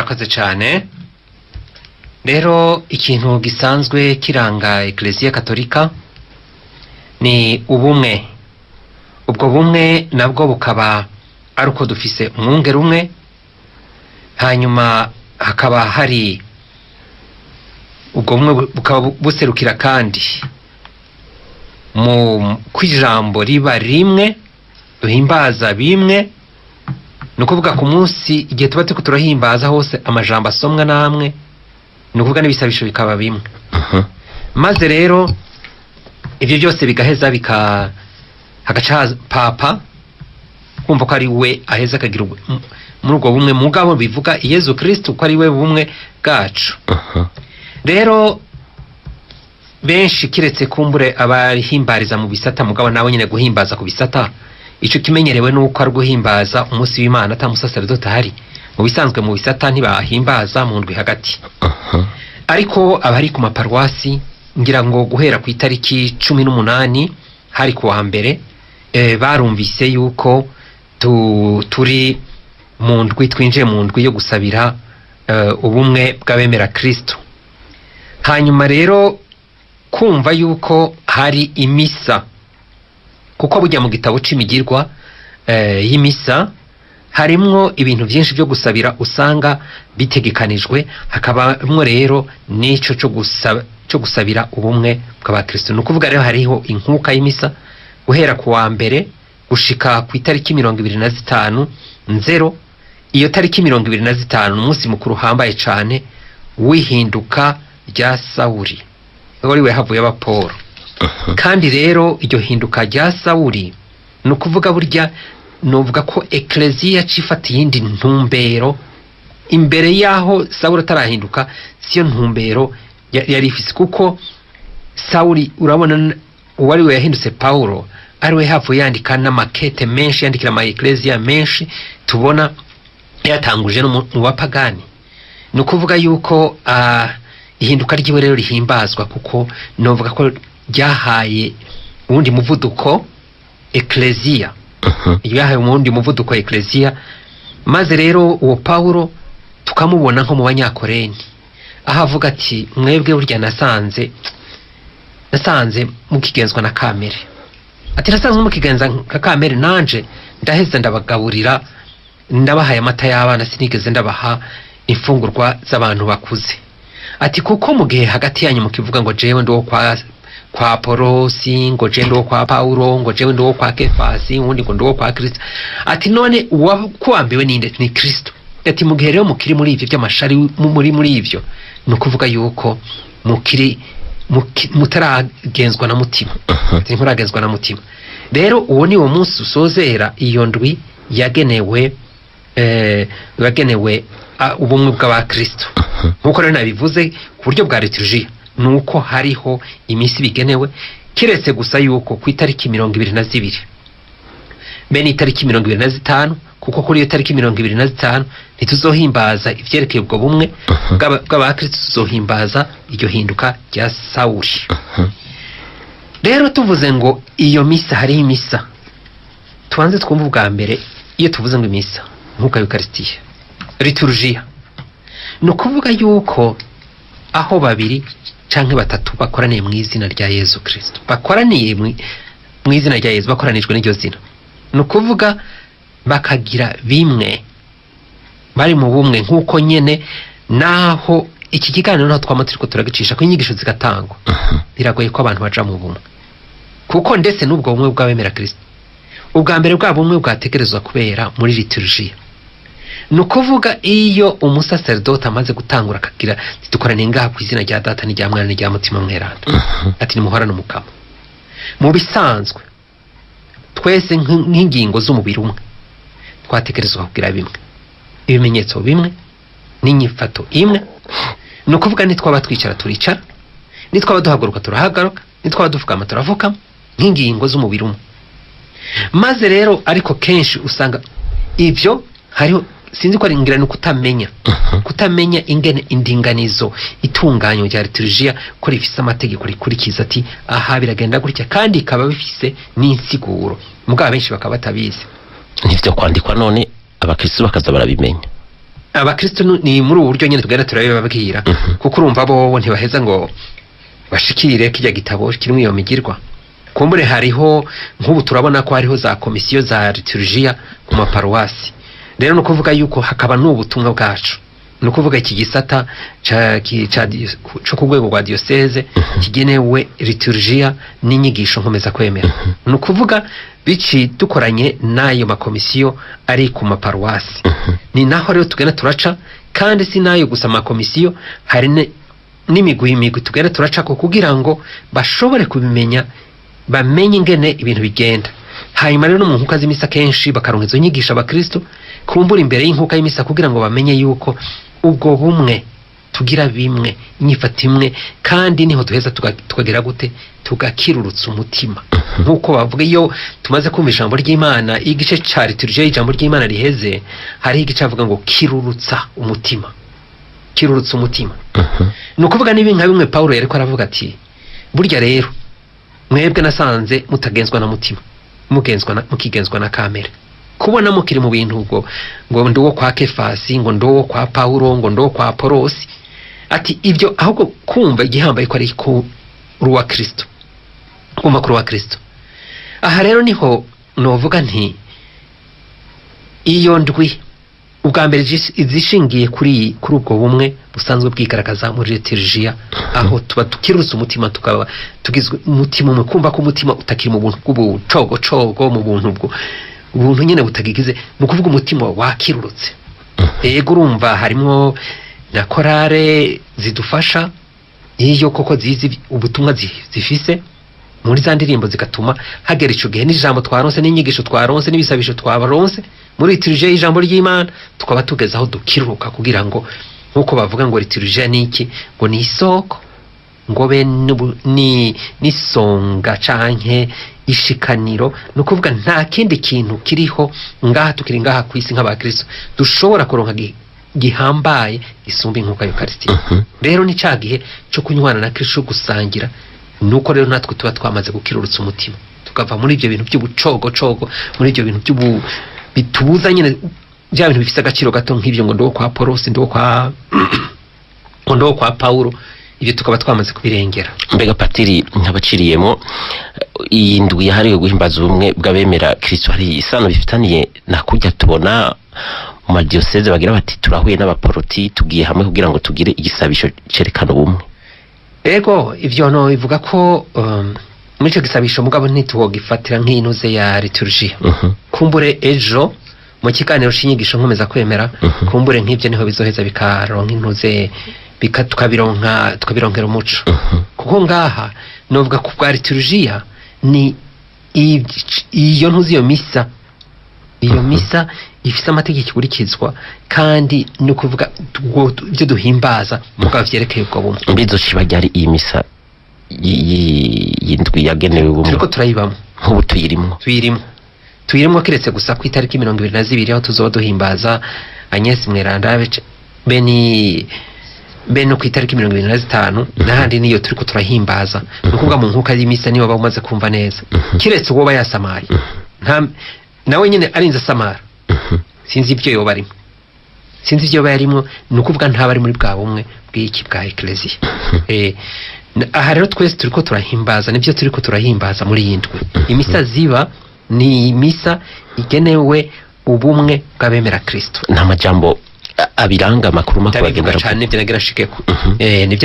murakoze cyane. Rero ikintu gisanzwe kiranga Eklezia Katolika ni ubumwe. Ubwo bumwe nabwo bukaba ari uko dufise umwungere umwe, hanyuma hakaba hari ubwo bumwe bukaba buserukira kandi mu kwijambo riba rimwe, duhimbaza bimwe. Nukuvuga ku munsi igihe tuba turiko turahimbaza hose amajambo asomwa namwe, nukuvuga n'ibisabisho bikaba bimwe. Maze rero ivyo byose bigaheza hagaca papa kumva ko ari we aheza akagira muri ubwo bumwe, mugabo bivuga Yezu Kristu ko ari we bumwe bwacu. Rero benshi kiretse kumbure abahimbariza mu bisata, mugabo nabo nyene guhimbaza ku bisata ico kimenyerewe nuko ari guhimbaza umunsi w'Imana ata musaseredoti ahari. Mu bisanzwe mu bisata ntibahimbaza mu ndwi hagati. Ariko abari ku maparuwasi ngira ngo guhera ku itariki 18 hari kuwa mbere barumvise yuko turi mu ndwi, twinjiye mu ndwi yo gusabira ubumwe bw'abemera Kristu. Hanyuma rero kumva yuko hari imisa, kuko bujya mu gitabo c'imigirwa y'imisa harimwo ibintu byinshi byo gusabira usanga bitegekanijwe, hakabamwo rero n'ico cyo gusabira ubumwe bw'Abakristu. Nukuvuga rero hariho inkuka y'imisa guhera ku wa mbere gushika ku itariki 25 nzero. Iyo tariki 25 umunsi mukuru hambaye cane wihinduka rya Sawuli, wari we havuye abaporo. Kandi rero iryo hinduka rya Sawuli nukuvuga burya novuga ko Eklezia cifata yindi ntumbero imbere yaho Sawuli atarahinduka, siyo ntumbero yari ifise. Kuko Sawuli urabona uwari we yahindutse Paulo ari we havuye yandika n'amakete menshi, yandikira ama Eklezia menshi tubona yatanguje no mu bapagani. Nukuvuga yuko ihinduka ryiwe rero rihimbazwa, kuko novuga ko ryahaye uwundi muvuduko Eklezia. Yahaye uwundi muvuduko Eklezia. Maze rero uwo Paulo tukamubona nko mu banyakoreni ahavuga ati mwebwe burya nasanze mukigenzwa na kamere. Ati nasanzwe mukigenza nka kamere, nanje ndaheza ndabagaburira, ndabahaye amata y'abana, sinigeze ndabaha imfungurwa z'abantu bakuze. Ati kuko mu gihe hagati yanyu mukivuga ngo jewe ndo kwa Apolosi, ngo jewe ndo kwa Paulo, ngo jewe ndo kwa Kefasi, undi ngo ndo kwa Kristu. Ati none uwakuambiwe ninde? Ni Kristu. Ati mu gihe rero mukiri muri ivyo by'amashari, muri ivyo nukuvuga yuko mutaragenzwa na mutima. Ati nturagenzwa na mutima. Rero uwo ni wo munsi usozera iyo ndwi yagenewe ubumwe bw'Abakristu. Nkuko rero nabivuze ku buryo bwa liturgia nuko hariho imisi bigenewe, kiretse gusa yuko ku itariki 22 bene itariki 25, kuko kuri iyo tariki 25 ntituzohimbaza ivyerekeye ubwo bumwe bw'Abakristu, tuzohimbaza iryo hinduka rya Sawuli. Rero tuvuze ngo iyo misa, hari imisa tubanze twumva ubwa mbere. Iyo tuvuze ngo imisa nkuko Eucharistia, liturgia, nukuvuga yuko aho babiri canke batatu bakoraniye mu izina rya Yezu Kristu, bakoraniye mu izina rya Yezu, bakoranijwe n'iryo zina, nukuvuga bakagira bimwe, bari mu bumwe nkuko nyene. Naho iki kiganiro naho twama turiko turagicisha ko inyigisho zigatangwa, biragoye ko abantu baja mu bumwe, kuko ndetse n'ubwo bumwe bw'abemera Kristu ubwa mbere bwa bumwe bwategerezwa kubera muri liturgia. Nukuvuga iyo umusaseredoti amaze gutangura akagira dukorane ngaha ku izina rya Data n'irya Mwana n'irya Mutima Mweranda, ati nimuhorane umukama. Mu bisanzwe twese nk'ingingo z'umubiri umwe twategerezwa kugira bimwe, ibimenyetso bimwe, n'inyifato imwe. Nukuvuga nitwaba twicara turicara, nitwaba duhaguruka turahagaruka, nitwaba dufukama turavukama, nk'ingingo z'umubiri umwe. Maze rero ariko kenshi usanga ivyo hariho, sinzi ko ari ingirano kutamenya ingene indinganizo itunganyo rya liturgia ko rifise amategeko rikurikiza, ati aha biragenda gutya, kandi ikaba bifise n'insiguro, mugabo benshi bakaba batabizi. Nivyo kwandikwa none Abakristu bakaza barabimenya. abakristo ni muri ubu buryo nyine tugenda turabibabwira kuko urumva bo ntibaheza ngo bashikire kijya gitabo kirimo iyo migirwa. Kumbure hariho nk'ubu turabona ko hariho za komisiyo za liturgia ku maparuwasi. Rero no kuvuga yuko hakaba n'ubutumwa bwacu, no kuvuga iki gisata cyo ku rwego rwa diocese kigenewe liturgia n'inyigisho nkomeza kwemera. No kuvuga bici dukoranye n'ayo makomisiyo ari ku maparuwasi. Ni naho rero tugenda turaca, kandi si nayo gusa makomisiyo, hari n'imigwi tugenda turaca ko kugira ngo bashobore kubimenya, bamenye ingene ibintu bigenda. Hanyuma rero mu nkuka z'imisa kenshi bakaronka izo nyigisha abakristo kumbura imbere y'inkuka y'imisa kugira ngo bamenye yuko ubwo bumwe tugira bimwe, inyifata imwe, kandi niho duheza tukagira gute, tugakirurutsa umutima. Nkuko bavuga iyo tumaze kumva ijambo ry'Imana, igice ca liturgia y'ijambo ry'Imana riheze, hari igice avuga ngo kirurutsa umutima, kirurutsa umutima. Nukuvuga nibi nka bimwe Paulo yariko aravuga ati, burya rero mwebwe nasanze mutagenzwa na mutima, mukigenzwa na kamere. Kubona mukiri mu bintu ngo ndo kwa Kefasi, ngo ndo kwa Paulo, ngo ndo kwa Apolosi, ati ibyo ahubwo kumva igihambaye ko ari ku ruwa Kristo, kumva ku ruwa Kristo. Aha rero niho novuga nti iyo ndwi ubwa mbere izishingiye kuri ubwo bumwe busanzwe bwigaragaza muri liturgia, aho tuba tukirutse umutima, tukaba tugizwe umutima umwe, kumva ko umutima utakiri mu buntu bw'ubucogocogo, mu buntu nyine butagigize, ni ukuvuga umutima wakirurutse. Yego urumva harimo na korale zidufasha iyo koko zizi ubutumwa zifise muri za ndirimbo, zigatuma hagera ico gihe n'ijambo twaronse n'inyigisho twaronse n'ibisabisho twabaronse muri liturgia y'ijambo ry'Imana, tukaba tugezaho dukiruruka kugira ngo nkuko bavuga ngo liturgia niki, ngo ni isoko, ngo be ni songa canke ishikaniro. No kuvuga nta kindi kintu kiriho ngaha, tukiri ngaha kwisi nk'abakristo dushobora kuronka gihambaye isumba inkuka y'Eucharistie. Rero ni cagihe cyo kunywana na Kristo, gusangira. Nuko rero natwe tuba twamaze gukirurutsa umutima, tukava muri ibyo bintu by'ubucogocogo, muri ibyo bintu bitubuza nyine bya bintu bifite agaciro gato nk'ibyo ngo ndo kwa Apolosi, ndo kwa Paulo, ibyo tukaba twamaze kubirengera. Mbega Padiri, nkabaciriyemo iyi ndwi yahariwe guhimbaza ubumwe bw'abemera Kristo, hari isano bifitaniye na kujya tubona mu madiocese bagira bati turahuye n'abaporoti, tugiye hamwe kugira ngo tugire igisabisho cerekana ubumwe? Ego ivyo no ivuga ko muri cyo gisabisho mugabo ntituwogifatira nk'inuze ya liturgia. Kumbure ejo mu kiganiro cy'inyigisho nkomeza kwemera, kumbure nk'ibyo niho bizoheza bikaronka intuze, tukabironkera umuco. Kuko ngaha novuga ku bwa liturgia ni iyo ntuzi, iyo misa ifise amategeko ikurikizwa, kandi no kuvuga ibyo duhimbaza mugabo vyerekeye ubwo bumwe. Mbizo ciba ryari iyi misa yindwi yagenewe ubumwe? Turiko turayibamo nk'ubu tuyirimo kiretse gusa ku itariki 22 aho tuzoba duhimbaza Agnes Mweranda bene ku itariki 25 n'ahandi niyo turiko turahimbaza. Nukuvuga mu nkuka y'imisa niyo bamaze kumva neza, kiretse uwo bayasamaye nawe nyine arinze samara, sinzi ibyo yoba arimo, sinzi ibyo bayarimo. Nukuvuga ntaba ari muri bwa bumwe bw'iki bwa Ecclesia. Aha rero twese turiko turahimbaza, nibyo turiko turahimbaza muri yindwi. Imisa ziba ni misa igenewe ubumwe bw'abemera Kristo. Nta majambo abiranga makuru bagenda cyane, nibyo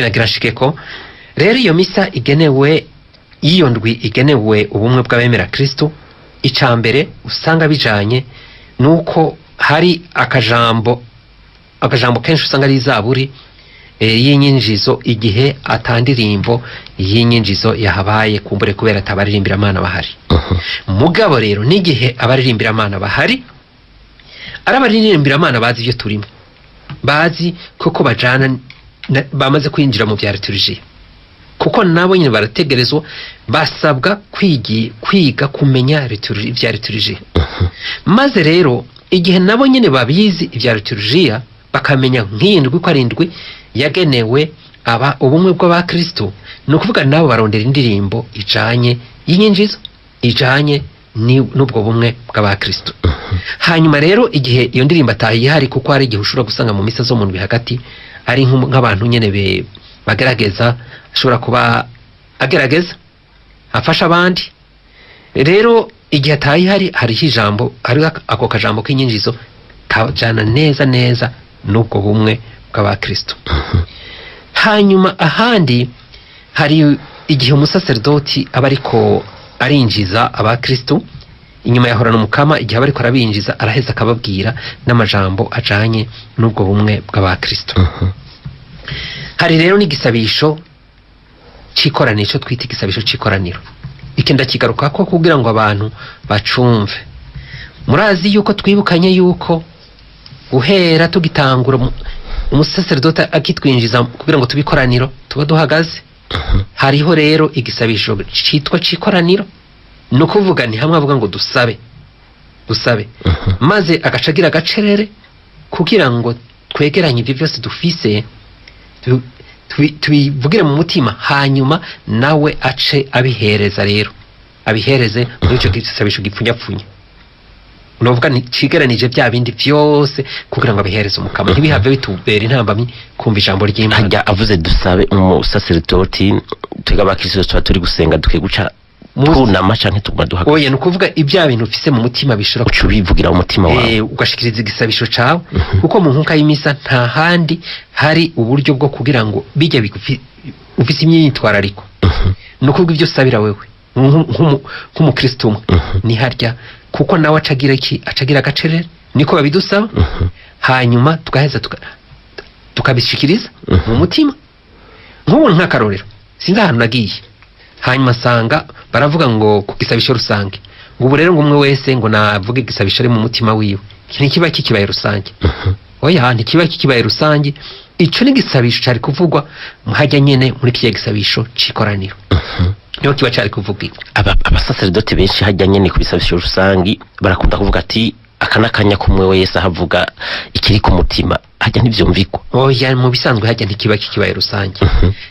nagira shikeko. Rero iyo misa igenewe, iyo ndwi igenewe ubumwe bw'abemera Kristo, icambere usanga bijanye nuko hari akajambo kenshi usanga ari izaburi y'inyinjizo, igihe atandirimbo y'inyinjizo yahabaye, kumbure kubera atabaririmbira Imana bahari. Mugabo rero n'igihe abaririmbira Imana bahari, arabaririmbira Imana bazi ibyo turimo, bazi koko bajana, bamaze kwinjira mu bya liturgia, kuko nabo nyine barategerezwa, basabwa kwiga kumenya ibya liturgia. Maze rero igihe nabo nyine babizi ibya liturgia, bakamenya nk'indwi ko ari indwi yagenewe ubumwe bw'Abakristo, no kuvuga nabo barondera indirimbo ijanye y'inyinjizo, ijanye n'ubwo bumwe bw'Abakristu. Hanyuma rero igihe iyo ndirimbo atayihari, kuko hari igihe ushobora gusanga mu misa zo mu ndwi hagati ari nk'abantu nyene bagerageza, ashobora kuba agerageza afasha abandi. Rero igihe atayihari hariho ijambo, hari ako kajambo k'inyinjizo kajana neza neza n'ubwo bumwe bw'Abakristu. Hanyuma ahandi hari igihe umusaserdoti aba ariko arinjiza Abakristu, inyuma yahorana umukama, igihe aba ariko arabinjiza araheza akababwira n'amajambo ajanye n'ubwo bumwe bw'Abakristu. Hari rero n'igisabisho c'ikoraniro, cyo twita igisabisho c'ikoraniro. Iki ndakigaruka ko kugira ngo abantu bacumve. Murazi yuko twibukanye yuko guhera tugitangura umusaserdoti akitwinjiza kugira ngo tubikoraniro tuba duhagaze. Hariho rero igisabisho citwa c'ikoraniro, no kuvuga ni hamwe avuga ngo dusabe maze agacagira agacerere kugira ngo twegeranye ibyo byose dufise tubivugire mu mutima, hanyuma nawe ace abihereza, rero abihereze muri ico gisabisho gipfunyapfunya. Novuga ni cigeranije bya bindi byose kugira ngo abihereze umukama, ntibihave bitubera intambamyi kumva ijambo ry'Imana. Hajya avuze dusabe umusaserdoti, twega Abakristo tuba turi gusenga tukiguca kunama canke tuguma duhagaze. Oya, nukuvuga ibya bintu ufise mu mutima bishobora ucu bivugira mu mutima wawe, ugashikiriza igisabisho cawe. Kuko mu nkuka y'imisa nta handi hari uburyo bwo kugira ngo bijye ufise imyitwarariko. Nukuvuga ibyo usabira wewe nk'umukristo umwe ni harya, kuko nawe acagira agacerere, niko babidusaba. Hanyuma tugaheza tukabishikiriza mu mutima. Nk'ubu nk'akarorero, sinzi ahantu nagiye, hanyuma sanga baravuga ngo ku gisabisho rusange, ngo ubu rero ngo umwe wese ngo navuge igisabisho ari mu mutima wiwe, ntikiba kikibaye rusange. Oya, ntikiba kikibaye rusange. Ico ni gisabisho cari kuvugwa hajya nyene muri kiye gisabisho c'ikoraniro. Niho kiba cari kuvuga. Abasaserdoti benshi hajya nyene ku bisabisho rusangi barakunda kuvuga ati akanakanya kumwe wese ahavuga ikiri ku mutima, hajya ntivyumvikwa. Oya, mu bisanzwe hajya ntikiba kikibaye rusange.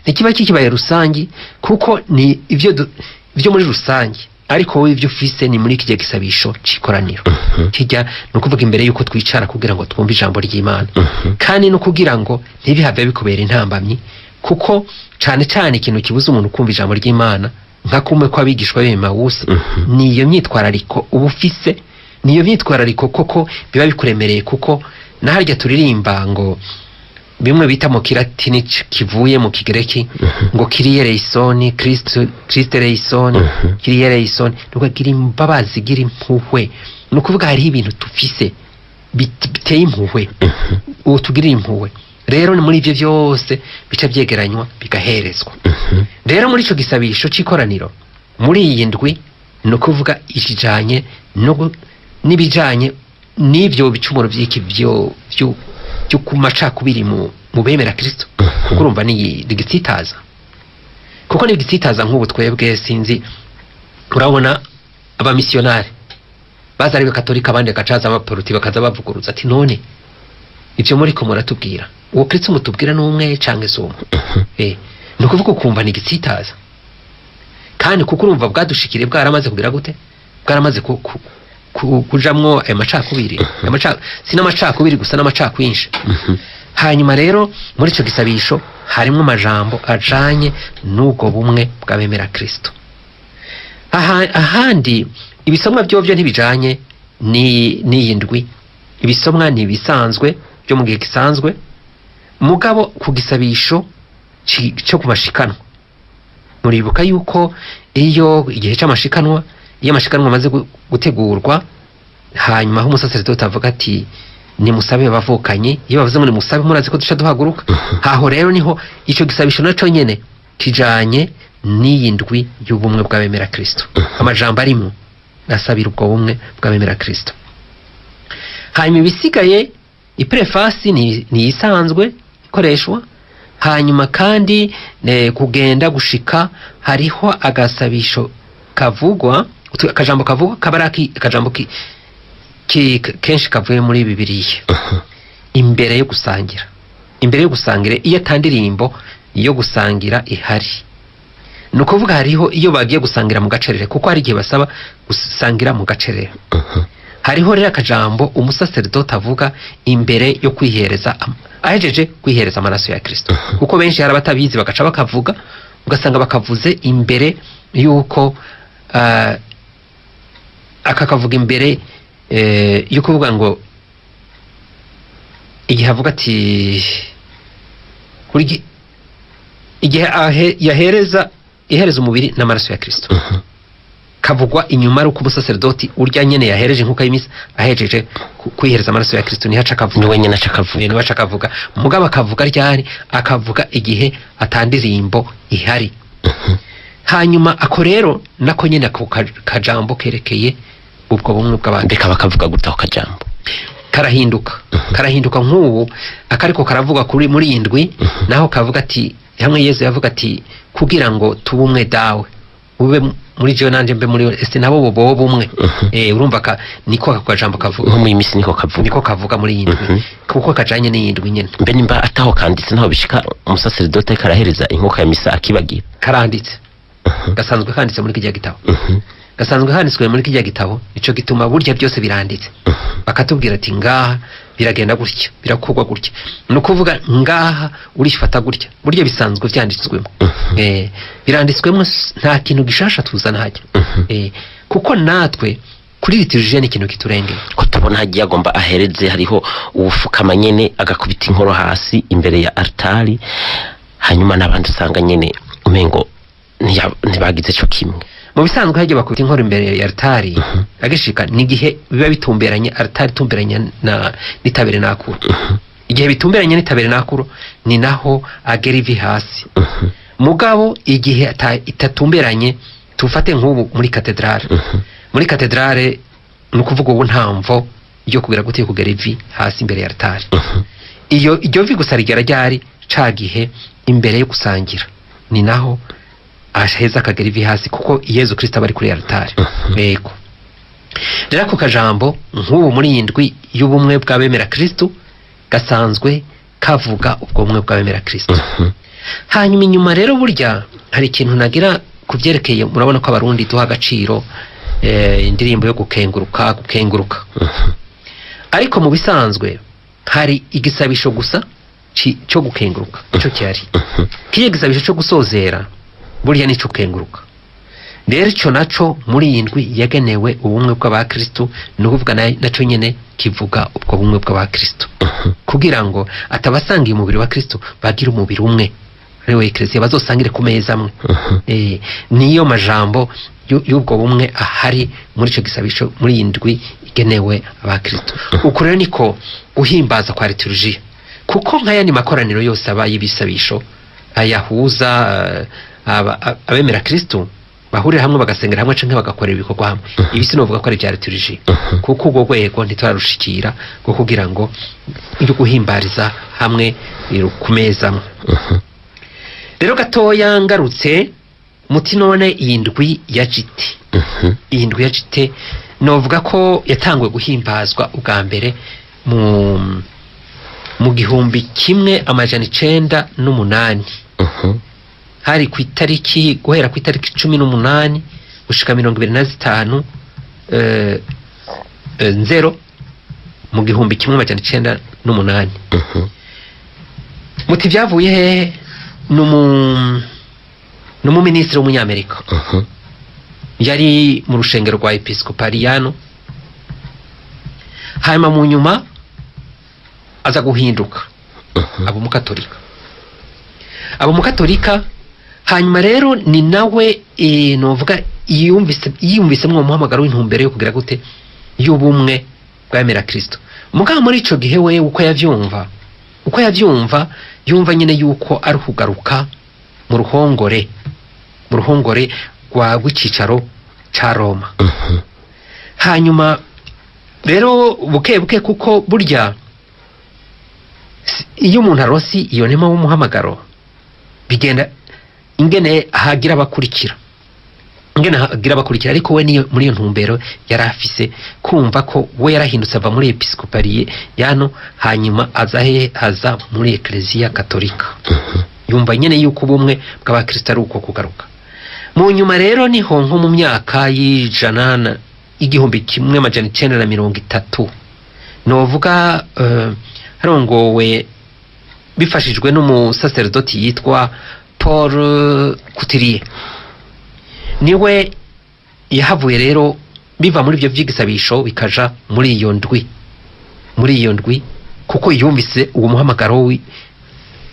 Ntikiba kikibaye rusange kuko ni ivyo muri rusange, ariko wowe ivyo ufise ni muri kiye gisabisho c'ikoraniro. Kijya no kuvuga imbere yuko twicara kugira ngo twumve ijambo ry'Imana, kandi no kugira ngo ntibihave bikubera intambamyi, kuko cane cane ikintu kibuza umuntu kumva ijambo ry'Imana nka kumwe ko abigishwa b'Emawusi, niyo myitwarariko uba ufise, niyo myitwarariko koko biba bikuremereye. Kuko naharya turirimba ngo bimwe bita mu kilatini kivuye mu kigereki ngo kiriye reisoni, Kristo reisoni, kiriye reisoni, nuko gira imbabazi, gira impuhwe. Nukuvuga hari ibintu tufise biteye impuhwe, uwo tugirira impuhwe. Rero muri ivyo byose bica byegeranywa bigaherezwa. Rero muri ico gisabisho c'ikoraniro muri iyi ndwi, no kuvuga ikijanye n'ibijanye n'ivyo bicumuro vy'iki byo kumacakubiri mu bemera Kristo. Kuko urumva ni igitsitaza, kuko ni igitsitaza. Nk'ubu twebwe sinzi, urabona abamisiyonari baza ari Katolika, abandi gacaza abaporoti bakaza bavuguruza ati none ivyo muri ko muratubwira uwo Kristo mutubwira n'umwe canke so umwe. No kuvuga ukumva ni igitsitaza, kandi kuko urumva bwadushikire bwaramaze kugira gute, bwaramaze kujamwo ayo macakubiri. Sinamacakubiri gusa n'amacakwinshi. Hanyuma rero muri ico gisabisho harimo amajambo ajanye n'ubwo bumwe bw'abemera Kristo. Ahandi ibisomwa byovyo ntibijanye n'iyi ndwi, ibisomwa ni bisanzwe byo mu gihe gisanzwe. Mugabo ku gisabisho cyo kumashikanwa, muribuka yuko iyo igihe c'amashikanwa, iyo amashikanwa amaze gutegurwa, hanyuma aho umusaserdoti avuga ati nimusabe abavukanye, iyo bavuze ngo nimusabe murazi ko dusha duhaguruka. Aho rero niho ico gisabisho naco nyene kijanye n'iyi ndwi y'ubumwe bw'abemera Kristo. Amajambo arimo asabira ubwo bumwe bw'abemera Kristo. Hanyuma ibisigaye iprefasi ni isanzwe ikoreshwa. Hanyuma kandi kugenda gushika hariho agasabisho kavugwa, akajambo kavugwa kabaraki, akajambo kenshi kavuye muri Bibiliya. Imbere yo gusangira, iyo atandirimbo yo gusangira ihari, nukuvuga hariho iyo bagiye gusangira mu gacerere, kuko hari igihe basaba gusangira mu gacerere. Hariho rero akajambo umusaseridoti avuga imbere yo kwihereza ahejeje kwihereza amaraso ya Kristo, kuko benshi hari abatabizi bagaca bakavuga, ugasanga bakavuze imbere yuko akakavuga imbere yo kuvuga ngo igihe avuga ati igihe yahereza umubiri n'amaraso ya Kristo, kavugwa inyuma ari uko umusaseridoti urya nyene yahereje nk'uko y'imisa ahejeje kwihereza amaraso ya Kristo niho aca akavuga, niwe nyene aca akavuga mugabo akavuga ryari, akavuga igihe atandirimbo ihari. Hanyuma ako rero nako nyene ako kajambo kerekeye ubwo bumwe bw'abantu, mbeka bakavuga gutaho kajambo karahinduka nk'ubu akariko karavuga kuri muri indwi, naho kavuga ati hamwe Yezu yavuga ati kugira ngo tubumwe dawe ube muri jewe nanje mbe muri ese nabo bo bumwe. Urumva niko akajambo kavuga nko muri misi niko kavuga muri indwi, kuko kajanye n'indwi nyene. Mbe nimba ataho kanditse naho bishika umusaseridoti karahereza inkoka ya misa akibagira, karanditse gasanzwe kanditse muri kijya gitabo, gasanzwe handitswe muri kijya gitabo, ico gituma burya byose biranditse, bakatubwira ati ngaha biragenda gutya, birakorwa gutya, nukuvuga ngaha urifata gutya, burya bisanzwe byanditswemo. Biranditswemo, nta kintu gishasha tuzana hajya. Kuko natwe kuri liturujia ni ikintu kiturengeye, ko tubona hagiye agomba ahereze hariho ubufukama nyene agakubita inkoro hasi imbere ya altari, hanyuma n'abandi usanga nyene umengo ntibagize cyo kimwe. Mu bisanzwe hagiye bakubita inkoro imbere ya altari, agishika nigihe biba bitumberanye altari tumberanye na nitaberenakuru. Igihe bitumberanye nitaberenakuru ni naho agera ivi hasi. Mugabo igihe itatumberanye, tufate nk'ubu muri katedrale, muri katedrale nukuvuga ubu ntamvo yo kugira gute kugera ivi hasi imbere ya altari. Iyo vi gusa rigera ryari ca gihe imbere yo gusangira, ni naho aheza akagera ivi hasi, kuko Yezu Kristo aba ari kuri altari. Yego rero ako kajambo nk'ubu muri indwi y'ubumwe bw'abemera Kristu gasanzwe kavuga ubwo bumwe bw'abemera Kristu. Hanyuma inyuma rero burya hari ikintu nagira kuvyerekeye, murabona ko abarundi duha agaciro indirimbo yo gukenguruka. Ariko mu bisanzwe hari igisabisho gusa cyo gukenguruka, ico cyari kiye gisabisho cyo gusozera, burya nico kenguruka. Rero ico naco muri indwi yagenewe ubumwe bw'Abakristu, nukuvuga naco nyene kivuga ubwo bumwe bw'Abakristu, kugira ngo atabasangiye umubiri wa Kristo bagira umubiri umwe, rewe Ecclesia bazosangire ku meza amwe. Niyo majambo y'ubwo bumwe ahari muri ico gisabisho muri indwi igenewe Abakristu. Uko rero niko guhimbaza kwa liturujia, kuko nk'ayandi makoraniro yose abaye ibisabisho ayahuza abemera Kristu bahurira hamwe bagasengera hamwe canke bagakorera ibikorwa hamwe, ibi sinovuga ko ari bya liturujia, kuko ubwo rwego ntiturarushikira bwo kugira ngo iyo guhimbariza hamwe ku meza amwe. Rero gatoya ngarutse muti none iyi ndwi ya jiti, iyi ndwi ya jiti novuga ko yatangwe guhimbazwa ubwa mbere mu 1908, hari ku itariki guhera ku itariki 18 gushika 25 0 mu 1908. Muti byavuye hehe? Numu ministre w'umunyamerika yari mu rushengero rwa episkopaliano, hanyuma mu nyuma aza guhinduka abo mukatolika. Hanyuma rero ni nawe novuga yiyumvise mwo muhamagaro w'intumbero yo kugira gute y'ubumwe bw'abemera Kristo. Mugabo muri ico gihe we uko yavyumva yumva nyene yuko ari kugaruka mu ruhongore rw'icicaro ca Roma. Hanyuma rero buke kuko burya iyo umuntu arosi iyo nema w'umuhamagaro bigenda ingene hagira abakurikira, ariko we niyo muri iyo ntumbero yarafise kumva ko we yarahindutse ava muri episkopaliye yano, hanyuma aza muri Ecclesia Katolika. Yumva nyene yuko ubumwe bw'Abakristo ari uko kugaruka. mu nyuma rero niho nko mu myaka y'ijana igihumbi kimwe amajana 930 novuga harongowe bifashijwe n'umusaserdoti yitwa Paul Couturier. Niwe yahavuye rero biva muri ibyo vyigisabisho bikaja muri iyo ndwi kuko yumvise uwo muhamagaro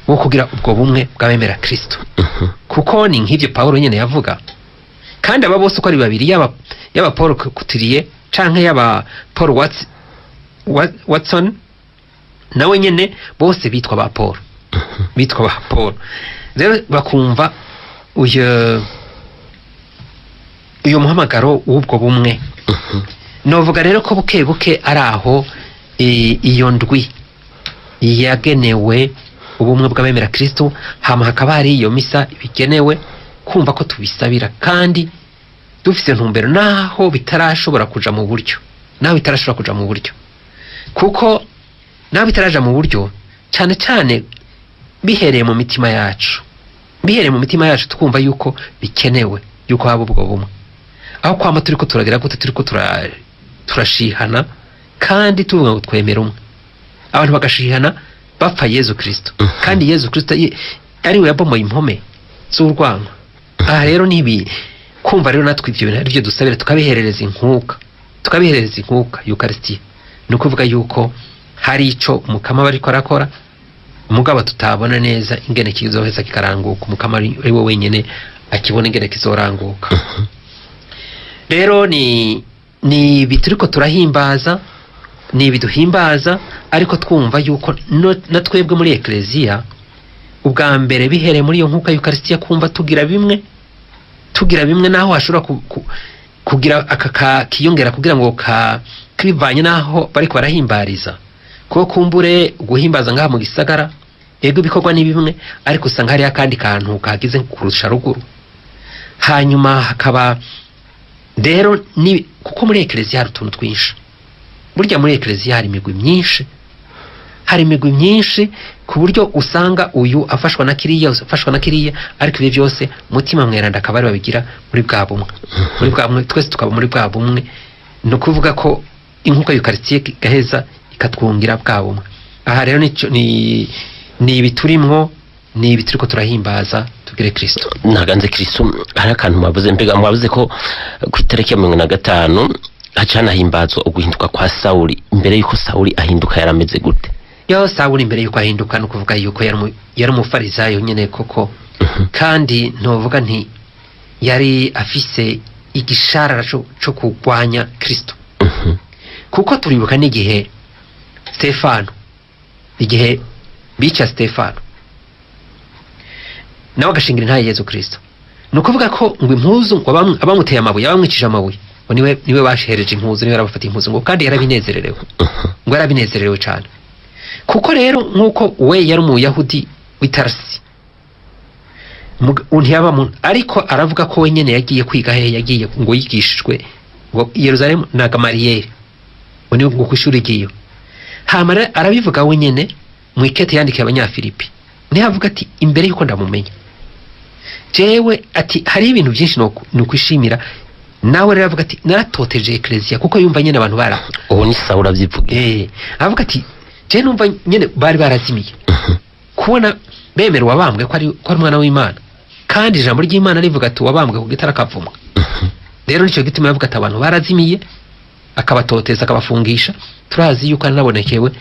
wo kugira ubwo bumwe bw'abemera Kristu. Kuko ni nk'ivyo Paulo nyene yavuga, kandi aba bose uko ari babiri, yaba Paul Couturier canke yaba Paul Watson nawe nyene bose bitwa ba Paul. Rero bakumva uyo muhamagaro w'ubwo bumwe. Novuga rero ko buke araho iyo ndwi yagenewe ubumwe bw'abemera Kristu, hama hakaba hari iyo misa bigenewe kumva ko tubisabira kandi dufise ntumbero naho bitarashobora kuja mu buryo, kuko naho bitaraja mu buryo cyane cyane bihereye mu mitima yacu tukumva yuko bikenewe yuko haba ubwo bumwe, aho kwama turiko turagira gute, turiko turashihana kandi tuvuga ngo twemera umwe, abantu bagashihana bapfa Yezu Kristu. Kandi Yezu Kristu ari we yabomoye impome z'urwango. Aha rero nibi kumva rero natwe ibyo bintu ari byo dusabira, tukabiherereza inkuka Eucharistia. No kuvuga yuko hari ico umukama bariko arakora, umugabo tutabona neza ingene kizoheza kikaranguka, umukama ari we wenyene akibona ingene kizoranguka. Rero ni bituriko turahimbaza, ni biduhimbaza, ariko twumva yuko natwebwe muri Ecclesia ubwa mbere bihereye muri iyo nkuka Eucharistia kumva tugira bimwe naho hashobora kugira aka kiyongera kugira ngo kibivanye naho bariko barahimbariza. Kuko kumbure guhimbaza ngaha mu gisagara yego bikorwa ni bimwe, ariko usanga hari akandi kantu kagize kurusha ruguru. Hanyuma hakaba rero ni kuko muri Ecclesia hari utuntu twinshi. Burya muri Ecclesia hari imigwi myinshi ku buryo usanga uyu afashwa na kiriya, ariko ibyo byose mutima mweranda akaba babigira muri bwa bumwe, twese tukaba muri bwa bumwe. No kuvuga ko inkuka Eucharistia gaheza ikatwungira bwa bumwe. Aha rero ni ibiturimwo, ni ibituriko turahimbaza tugire Kristu. Naganze Kristu hari akantu mwavuze ko ku itariki ya 15 hacana himbazwa uguhinduka kwa Sauli. Mbere yuko Sauli ahinduka yarameze gute? Sauli mbere yuko ahinduka no kuvuga yuko yari umufarisayo nyene koko. Kandi ntovuga nti yari afise igishara cyo kugwanya Kristu. Kuko turibuka n'igihe igihe bica Stefano nawe agashingira nta Yezu Kristu. No kuvuga ko ngo impuzu abamuteye amabuye, abamwicije amabuye niwe bashehereje impuzu, niwe yarabafata impuzu, ngo kandi yarabinezerewe cyane. Kuko rero nkuko we yari umuyahudi w'itarasi ariko aravuga ko wenyene yagiye kwiga yagiye ngo yigishijwe ngo Yerusalemu na Gamariyeri, ngo kwishuri giyo. Hama arabivuga wenyene mu ikete yandikiye abanyafilipi, niho avuga ati imbere yuko ndamumenya jewe ati hari ibintu byinshi no kwishimira. Nawe rero avuga ati naratoteje Ecclesia kuko yumva nyene abantu bara ubu ni Sauli avyivuga. Avuga ati je numva nyene bari barazimiye kubona bemera wabambwe ko ari umwana w'Imana, kandi ijambo ry'Imana rivuga ati wabambwe ku gitara kavumwa. Rero nico gituma yavuga ati abantu barazimiye, akabatoteza akabafungisha. Turazi yuko anabonekewe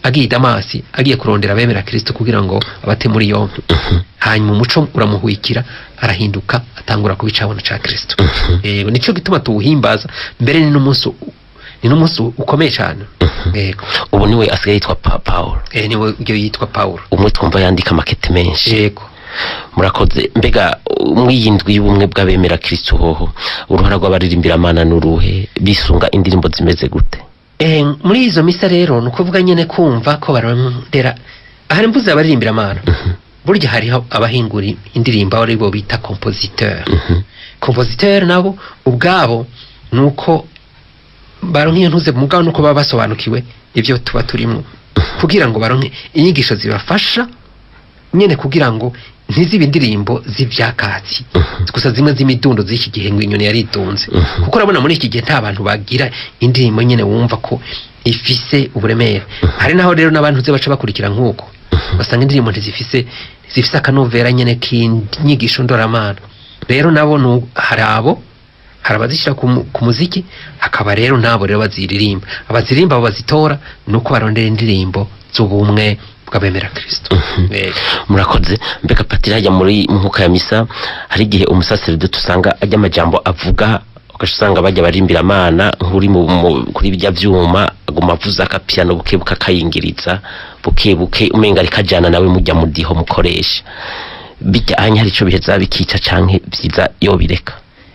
agiye Damasi, agiye kurondera bemera Kristo kugira ngo abate muri yombi. Hanyuma umuco uramuhwikira, arahinduka atangura kubicabona ca Kristo. Nico gituma tuwuhimbaza mbere ni n'umunsi ukomeye cyane. Ubu niwe asigaye yitwa Paul. Niwe yitwa Paul. Umwe twumva yandika makete menshi. Yego. Murakoze. Mbega mwiyindwi y'ubumwe bw'abemera Kristo hoho uruhara rw'abaririmbira Mana n'uruhe, bisunga indirimbo zimeze gute? Muri izo misa rero nukuvuga nyene kumva ko barondera ahari mvuze abaririmbira Mana. Burya hariho abahingura indirimbo ari bo bita compositeur. Compositeur nabo ubwabo nuko baronke ntuze mugabo nuko baba basobanukiwe ivyo tuba turimo, kugira ngo baronke inyigisho zibafasha nyene kugira ngo ntizibe indirimbo z'ivyakatsi gusa zimwe z'imidundo z'iki gihe ngo inyoni yaritunze kuko urabona muri iki gihe nta bantu bagira indirimbo nyene wumva ko ifise uburemere hari naho rero n'abantu ze baca bakurikira nk'uko basanga indirimbo ntizifise akanovera nyene k'inyigisho ndoramana rero nabo hari abazishyira ku muziki hakaba rero nabo rero baziririmba abo bazitora nuko barondera indirimbo z'ubumwe bw'abemera Kristu. Murakoze. Mbega Padiri, hajya muri nkuka ya misa hari igihe umusaseridoti usanga ajya amajambo avuga ugasanga bajya barimbira Imana nk'uri kuri bijya vyuma aguma avuza akapiano bukebuka akayingiriza bukebuke umenga rikajana nawe mujya mudiho mukoresha bijya anya hari ico biheza bikica canke vyiza yo bireka.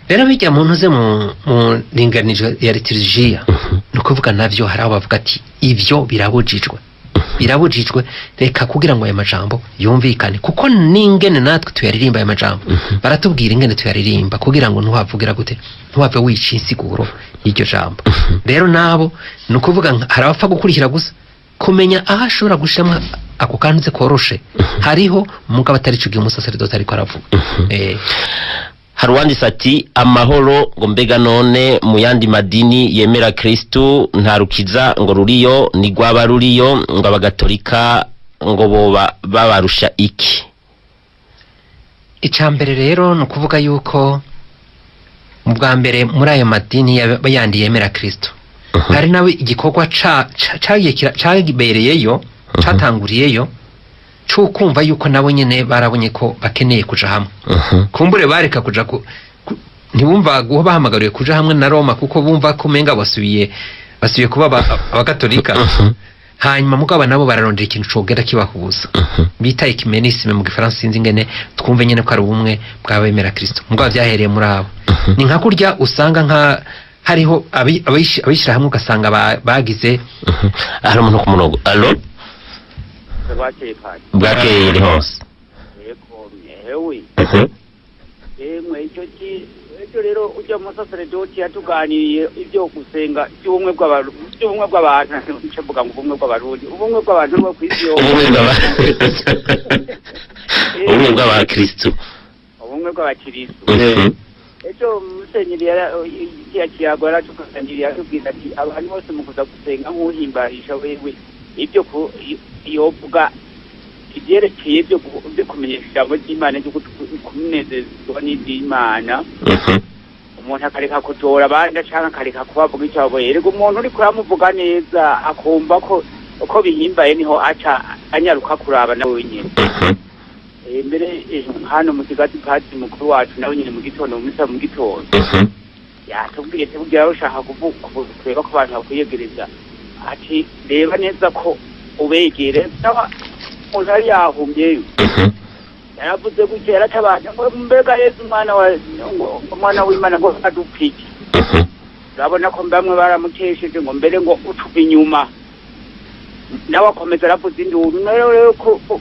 Rero bijya muntu ze mu ringanizo ya liturgia no kuvuga navyo hari abo bavuga ati ivyo birabujijwe reka kugira ngo aya majambo yumvikane kuko ningene natwe tuyaririmba aya majambo baratubwira ingene tuyaririmba kugira ngo ntuhavugira gute ntuhave wica insiguro y'iryo jambo rero nabo no kuvuga hari abapfa gukurikira gusa kumenya aho ashobora gushama ako kantu ze koroshe hariho mugabo atari cugiye umusaseridoti ariko aravuga hari uwanditse ati amahoro ngo mbega none mu yandi madini yemera Kristu nta rukiza ngo ruriyo ni gwaba ruriyo ngo abagatolika ngo boba babarusha iki? Icambere rero no kuvuga yuko mu bwa mbere muri ayo madini yandi yemera Kristu hari nawe igikorwa cagibereyeyo catanguriyeyo kumva yuko nabo nyene barabonye ko bakeneye kuja hamwe kumbure bareka kuja ntibumva guho bahamagariwe kuja hamwe na Roma kuko bumva ko menga basubiye kuba abagatolika hanyuma mugabo nabo bararondera ikintu cogera kibahuza bita ecumenisme mu gifaransa sinzi ngene twumve nyene ko ari ubumwe bw'abemera Kristo mugabo byahereye muri abo ni nka kurya usanga nka hariho abishira hamwe ugasanga bagize hari umuntu ku munogo. Allo bwakeye iri hose icyo rero ujya mu saseredoti yatuganiriye ibyo gusenga by'ubumwe bw'abantu icyo mvuga ngo ubumwe bw'abarundi ubumwe bw'abantu bwo kw'isi yose ubumwe bw'Abakristu ubumwe bw'Abakristu icyo musenyeri yakiyago yaratuganiriye atubwira ati abantu bose mu kuza gusenga nk'uhimbarisha wewe ibyo yovuga ibyerekeye byo kumenyesha ijambo ry'Imana ryo kumunezezwa n'iby'Imana umuntu akareka kutora abandi canke akareka kubavuga icyo aboye rego umuntu uri kuramuvuga neza akumva ko uko bihimbaye niho aca anyaruka kuraba nawe nyene mbere hano mu kigazi Padiri mukuru wacu nawe nyene mu gitondo mu gitondo yatubwiye tugira ushaka kuvuga ko abantu bakwiyegereza ati reba neza ko ubegere nawa umuntu yari yahumbyeyo yaravuze gutya yaratabaje ngo mbega Yezu umwana w'Imana ngo adupfike urabona ko bamwe baramutesheje ngo mbere ngo utuba inyuma nawe akomeza aravuza induru rero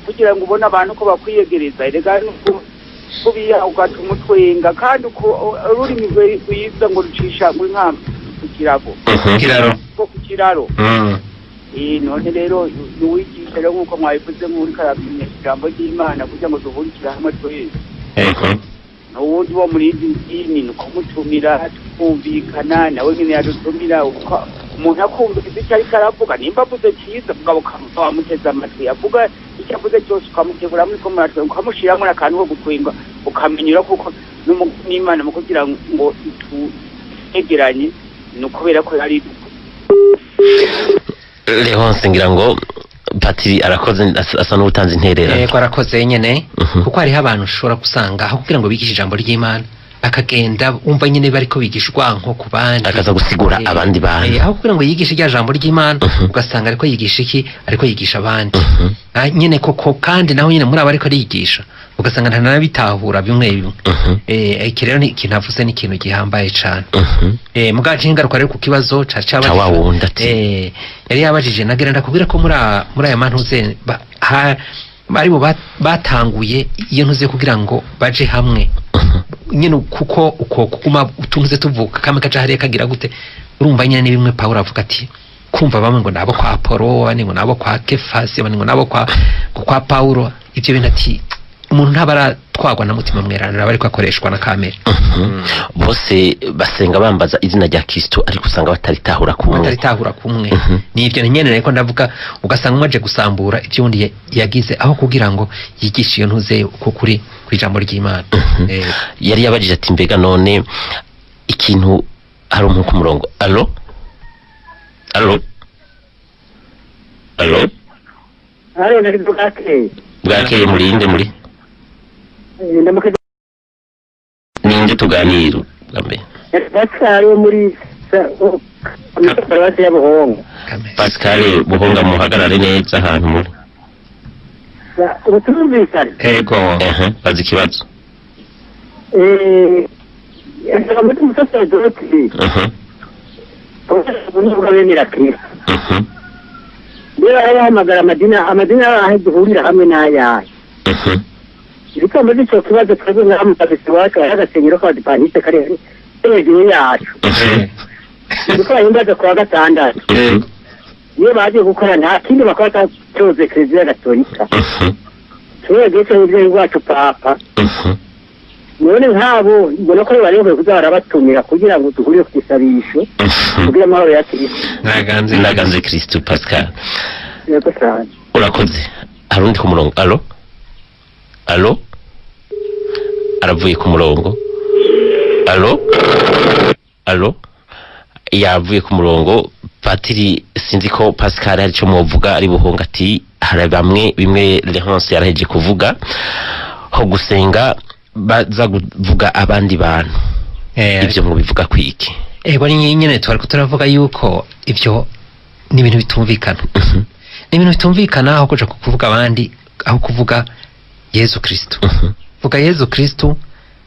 kugira ngo ubone abantu ko bakwiyegereza erega kubiya ugatuma utwenga kandi ururimi rwiza ngo rucisha ngo inkamba ku kiraro none rero nuwigisha rero nk'uko mwabivuze muri karabine ijambo ry'Imana kugira ngo duhurikire hamwe twese n'ubundi wo muri izi dini ni ukumutumira tukumvikana nawe nyine yadutumira umuntu akumva icyo ariko aravuga nimba avuze cyiza mugabo wamuteze amatwi avuga icyo avuze cyose ukamutegura muri ko muratwe ukamushyiramo n'akantu ko gutwenga ukamenyera kuko n'Imana mu kugira ngo tuegeranye ni ukubera ko yari Leonce ngira ngo Padiri arakoze asa n'ubutanzi interera ko arakoze nyene kuko hari abantu ushobora gusanga aho kugira ngo bigishe ijambo ry'Imana akagenda umva nyene bariko bigishwa nko kubandi akaza gusigura abandi bantu aho kugira ngo yigishe rya jambo ry'Imana ugasanga ariko yigisha iki ariko yigisha abandi nyene koko kandi naho nyene muri abariko arigisha ugasanga nta nabitahura bimwe iki rero ni ikintu avuze ni ikintu gihambaye cane mugaje ingaruka rero ku kibazo cabaje yari yabajije nagera ndakubwira ko muri aya mantuze bari bo batanguye iyo ntuze kugira ngo baje hamwe nyene kuko uko kuguma utunze tuvuka kame kaca hariya kagira gute urumva nyene ni bimwe Paulo avuga ati kumva bamwe ngo nabo kwa Apollo ngo nabo kwa Kefasi ngo nabo kwa Paulo ivyo bintu ati umuntu ntabaratwagwa na mutima mwerana bariko akoreshwa na kamere. Bose basenga bambaza izina rya Kristu ariko usanga bataritahura kumwe. Nivyo nyene ariko ndavuga ugasanga umaje gusambura ivyo undi yagize aho kugira ngo yigishe iyo ntuze uko kuri kwijambo ry'Imana. Yari yabajije ati mbega none ikintu hari umuntu ku murongo. Allo Halo nakibukake. Bwakeye muri Ndamuke ninde tuganira gambe. Pascal muri Paruwasi ya Buhonga. Pascal Buhonga muhagarare neza ahantu muri. Utumvikana. Ego bazi kibazo. Ndamuke umusaseredoti. Ubumwe bw'Abemera Kristu. Niba yahamagara amadina aho duhurira hamwe n'ayahe. Ibiko muri cyo kibazo twebwe nk'amutabisi wacu y'agasenyero kwa Baptiste kare hejuru yacu. Ibiko yimbaza kwa gatandatu. Niyo baje gukora nta kindi bakora cyoze Kiliziya Gatolika. Twebwe cyo ibyo wacu papa. None nkabo mbona ko barebe kuzara batumira kugira ngo duhurire ku gisabisho kugira amahoro ya Kristu. Naganze Kristu Pascal. Yego cyane. Urakoze. Harundi ku murongo. Allo aravuye ku murongo. Allo yavuye ku murongo. Padiri sinzi ko Pascal ari cyo muvuga ari Buhonga ati hari bamwe bimwe Leonce yaraheje kuvuga ho gusenga baza kuvuga abandi bantu. Ivyo mu bivuga kwiki. Ego ni nyene turavuga yuko ivyo ni ibintu bitumvikana. Ni ibintu bitumvikana aho kuja kuvuga abandi aho kuvuga Yezu Kristu. Vuga Yezu Kristu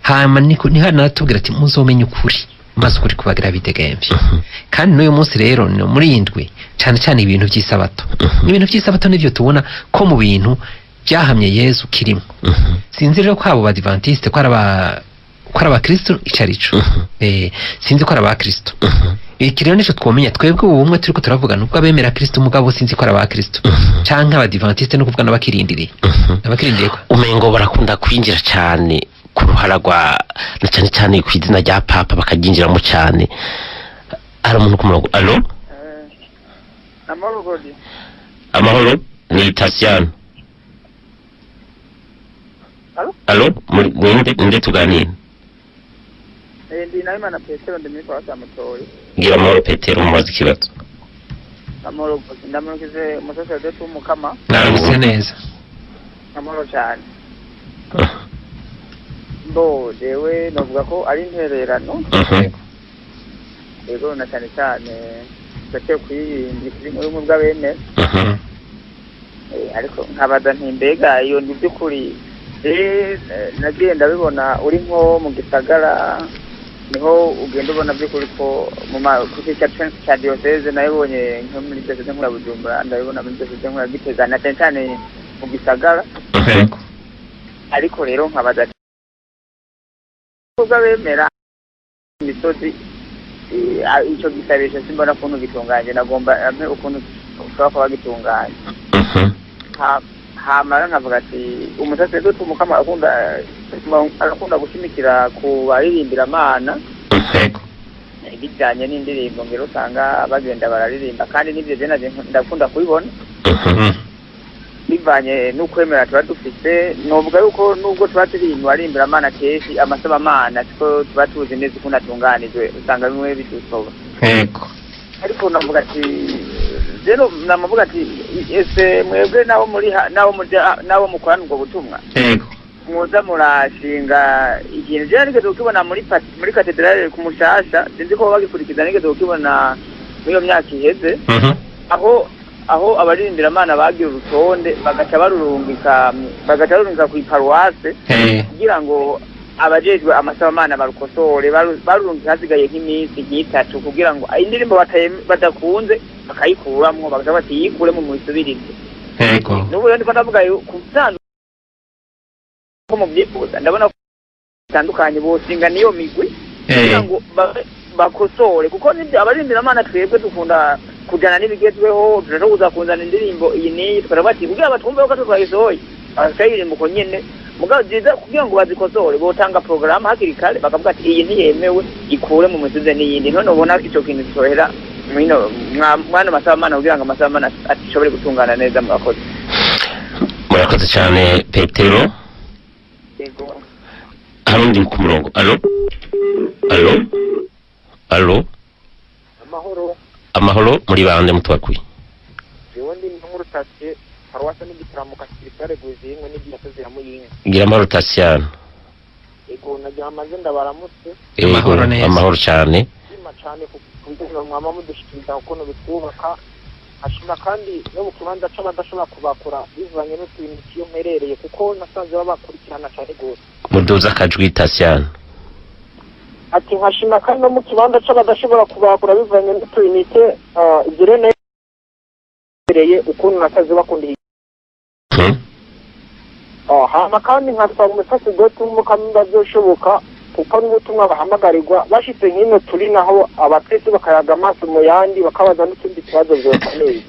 hama ni hanatubwira ati muzomenye ukuri maze ukuri kubagira bidegemvye. Kandi n'uyu munsi rero no muri indwi cyane ibintu by'isabato. Ibintu by'isabato nivyo tubona ko mu bintu byahamye Yezu kirimo. Sinzi rero ko abo Baptiste ko araba Kristu icarico. Sinzi ko araba Kristu. Iki rero nico twomenya twebwe ubumwe turiko turavuga nubwo abemera Kristu mugabo sinzi ko araba Kristu. Canke Abadventiste no kuvuga n'abakirindiriye. Abakirindiriye ko umengo barakunda kwinjira cyane ku ruharagwa na cyane ku izina rya papa bakaginjiramo cyane. Ari umuntu ku murongo. Amahoro ni Tasiano. Allo ninde tuganira. Ndi nawe mana Petero ndimi kwa samutoyi. Ngira amahoro Petero mumaze kibazo. Amahoro ndamukize umusaseredoti w'umukama. naramutse neza. Amahoro cyane. Bo dewe novuga ko ari intererano. Ego na cyane bake kuyindi muri mu bw'Abemera. Ariko nkabaza ntimbega iyo ndi byukuri nagenda bibona uri nko mu gisagara niho ugenda ubona byukuri ko mu kuki cya diocese nayibonye nko muri diocese nk'ura Bujumbura ndabibona muri diocese nk'ura Gitega na cyane mu gisagara. Ariko rero nkabaza bw'Abemera imisozi icyo gisabisho simbona kuntu gitunganye nagomba ukuntu ushobora kuba gitunganye. Hamara nkavuga ati umusaseredoti w'umukama arakunda gushimikira ku baririmbira Imana. Bijyanye n'indirimbo ngero usanga bagenda bararirimba kandi n'ibyo je ndakunda kubibona. Bivanye n'ukwemera tuba dufite novuga yuko nubwo tuba turimbira Imana kenshi amasaba Imana siko tuba tuzi neza ukuntu atunganijwe usanga bimwe bidusoba. Ariko navuga ati rero namuvuga ati ese mwebwe nawo mukorana ubwo butumwa muza murashinga ikintu je nigeze ukibona muri katedrale ku Mushasha sinzi ko bagikurikiza nigeze ukibona muri myaka iheze aho abaririmbira Imana bagira urutonde bagaca barurungika ku iparuwase kugira ngo abajejwe amasabamana barukosore barurungika hasigaye nk'iminsi nk'itatu kugira ngo indirimbo badakunze bakayikuramwo bagaca bati yikuremo mu bisubirize. N'ubu rero ndiko ndavuga ku bisanzwe ko mu byifuza ndabona ko bitandukanye bosinga niyo migwi kugira ngo bakosore kuko nibyo abaririmbira Imana twebwe dukunda kujana n'ibigezweho turaza kuzana indirimbo iyi niyi tukaba bati kugira batwumve ko twayisohoye akayirimbo ko nyene mugabo byiza kugira ngo bazikosore botanga porogaramu hakiri kare bakavuga ati iyi ntiyemewe ikure mu misize n'iyindi none ubona icyo kintu gisohera mwana masamana kugira ngo amasamana ashobore gutungana neza murakoze cyane Petero. Hari undi ku murongo. Alo amahoro muri bande mutwakuye jewe ndi nk'urutasiye paruwasi n'igitaramuka kirikare guzinwe n'igiyasozi ya Muyinga ngira amahoro ego nagira amaze ndabaramutse amahoro neza amahoro cyane ima cyane kugira mwama mudushikiriza ukuntu bitwubaka hashima kandi no mu kibanza c'abadashobora kubakura bivanye n'utuntu kiyomerereye kuko nasanze babakurikirana cyane gose muduza akajwi Tasiyana ati hashima kandi no mu kibanza c'abadashobora kubakura bivanye n'utunite igirene bereye ukuntu nakazi bakundiye hama kandi nkasaba umufasi dote w'umukamimba byoshoboka kuko n'ubutumwa bahamagarirwa bashitse nk'ino turi naho abakristo bakayaga amaso mu yandi bakabaza n'utundi kibazo vyokomeye